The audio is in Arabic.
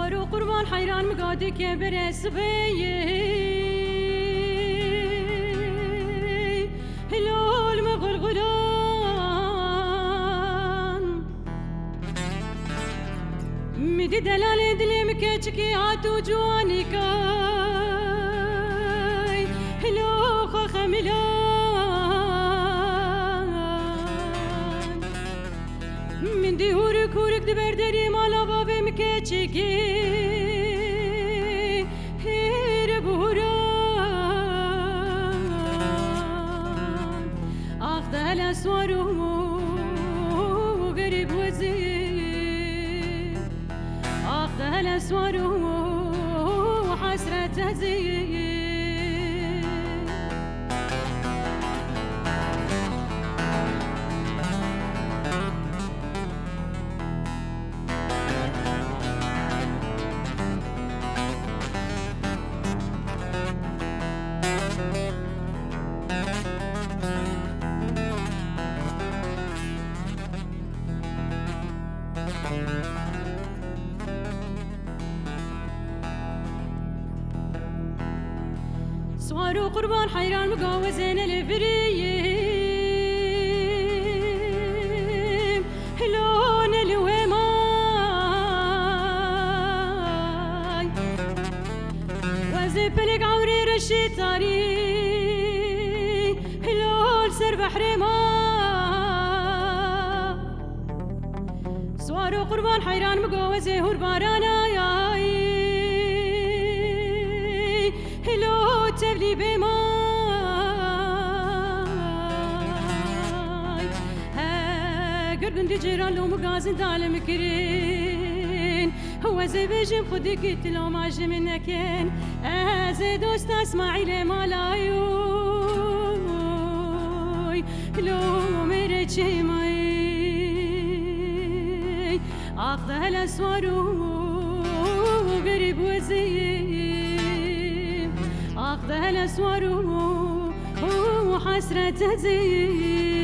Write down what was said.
سوار قربان حيران مقادي كبر سبيه هلول مغلغلان مدي دلال دلي مكيتشكي عاتو جواني كاي هلو خملان من دي هورك هورك دبر دري مالا بابي مكيتشكي هير بوران اخذ الاسوارو غريب وزير اخذ الاسوارو وحسرة زي سوارو قربان حيران مقاوزين الفريم هلون الوماي وزي بلق عوري رشي طاري هلون سر بحر ما سوارو قربان حيران مقاوزي هور بارانا ياي هلو تبلي بماي قربن دي جيران لو مقازن دالم كرين هو زي بيجم خدي قلت لو ما جمنكين ازي دوست اسماعيل مالايوي لو مريتشي ماي اخذ الاسوارو قريب وزير اخذ الاسوار وحسرة زي